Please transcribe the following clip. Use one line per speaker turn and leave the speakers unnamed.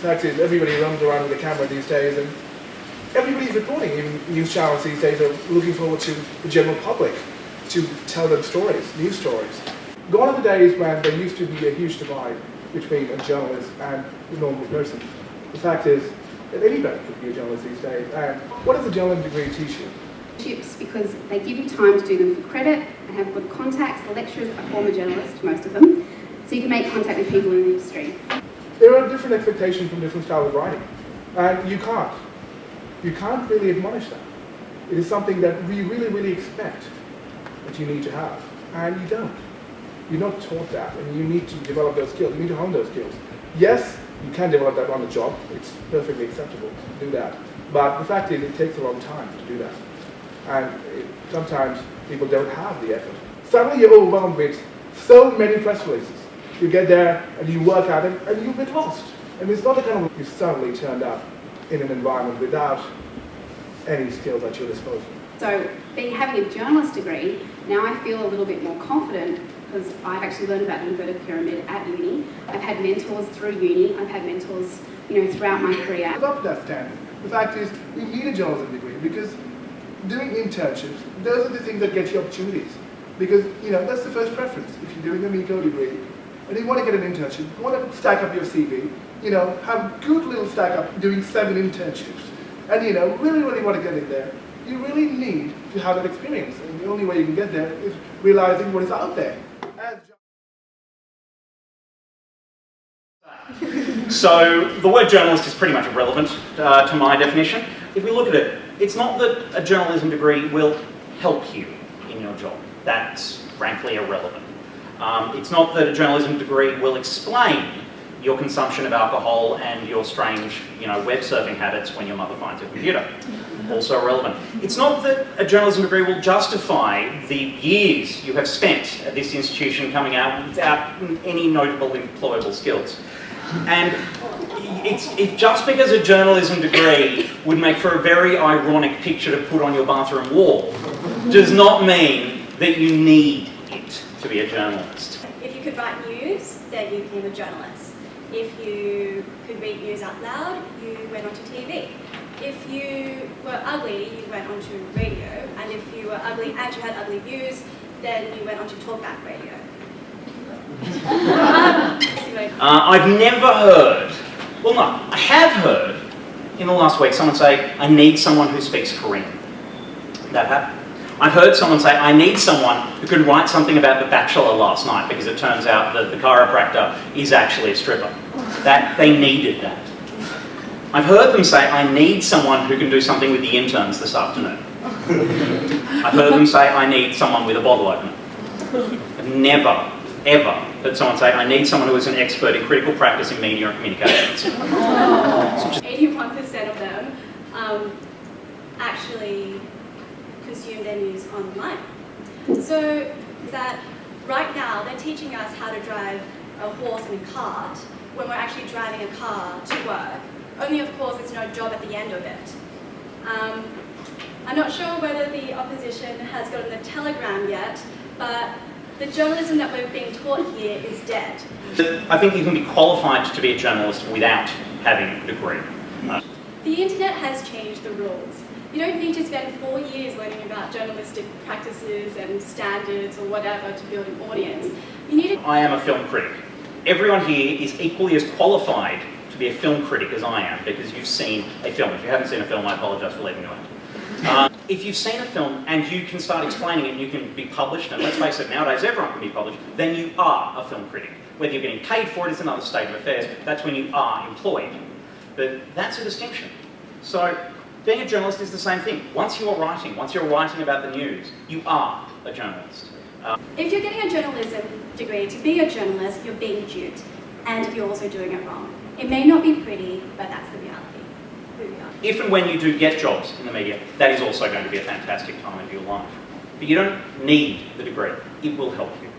fact is, everybody runs around with a camera these days, and everybody's reporting. Even news channels these days are looking forward to the general public to tell them stories, news stories. Gone are the days when there used to be a huge divide between a journalist and the normal person. The fact is that anybody could be a journalist these days. And what does a journalism degree teach you?
Because they give you time to do them for credit and have good contacts. The lecturers are former journalists, most of them, so you can make contact with people in the industry.
There are different expectations from different styles of writing, and you can't really admonish that. It is something that we really expect that you need to have, and you don't. You're not taught that, and you need to develop those skills. You need to hone those skills. Yes, you can develop that on the job. It's perfectly acceptable to do that. But the fact is, it takes a long time to do that. And sometimes people don't have the effort. Suddenly you're overwhelmed with so many press releases. You get there and you work at it and you're a bit lost. And it's not the kind of you suddenly turned up in an environment without any skills at your disposal.
So having a journalist degree, now I feel a little bit more confident because I've actually learned about the inverted pyramid at uni. I've had mentors through uni. I've had mentors, throughout my career.
Live up to that standard. The fact is, you need a journalism degree because doing internships, those are the things that get you opportunities. Because, that's the first preference. If you're doing a Meco degree and you want to get an internship, you want to stack up your CV, have a good little stack up doing 7 internships, and, really want to get in there, you really need to have that experience. And the only way you can get there is realizing what is out there.
So the word journalist is pretty much irrelevant to my definition. If we look at it, it's not that a journalism degree will help you in your job. That's frankly irrelevant. It's not that a journalism degree will explain your consumption of alcohol and your strange, web surfing habits when your mother finds your computer. Also irrelevant. It's not that a journalism degree will justify the years you have spent at this institution coming out without any notable employable skills. And just because a journalism degree would make for a very ironic picture to put on your bathroom wall does not mean that you need it to be a journalist.
If you could write news, then you became a journalist. If you could read news out loud, you went onto TV. If you were ugly, you went onto radio. And if you were ugly and you had ugly views, then you went onto talkback radio.
I've never heard, well no, I have heard in the last week someone say, I need someone who speaks Korean. That happened. I've heard someone say, I need someone who can write something about The Bachelor last night because it turns out that the chiropractor is actually a stripper. That they needed that. I've heard them say, I need someone who can do something with the interns this afternoon. I've heard them say, I need someone with a bottle opener. I've never, ever heard someone say, I need someone who is an expert in critical practice in media and communications.
81% of them actually consume their news online. So that right now they're teaching us how to drive a horse in a cart when we're actually driving a car to work. Only of course there's no job at the end of it. I'm not sure whether the opposition has gotten the telegram yet, but the journalism that we're being taught here is dead.
I think you can be qualified to be a journalist without having a degree.
The internet has changed the rules. You don't need to spend 4 years learning about journalistic practices and standards or whatever to build an audience. You need to... I
am a film critic. Everyone here is equally as qualified to be a film critic as I am because you've seen a film. If you haven't seen a film, I apologise for leaving you out. If you've seen a film and you can start explaining it and you can be published, and let's face it, nowadays everyone can be published, then you are a film critic. Whether you're getting paid for it is another state of affairs. That's when you are employed. But that's a distinction. So being a journalist is the same thing. Once you're writing about the news, you are a journalist.
If you're getting a journalism degree to be a journalist, you're being duped, and you're also doing it wrong. It may not be pretty, but that's the reality.
If and when you do get jobs in the media, that is also going to be a fantastic time of your life. But you don't need the degree. It will help you.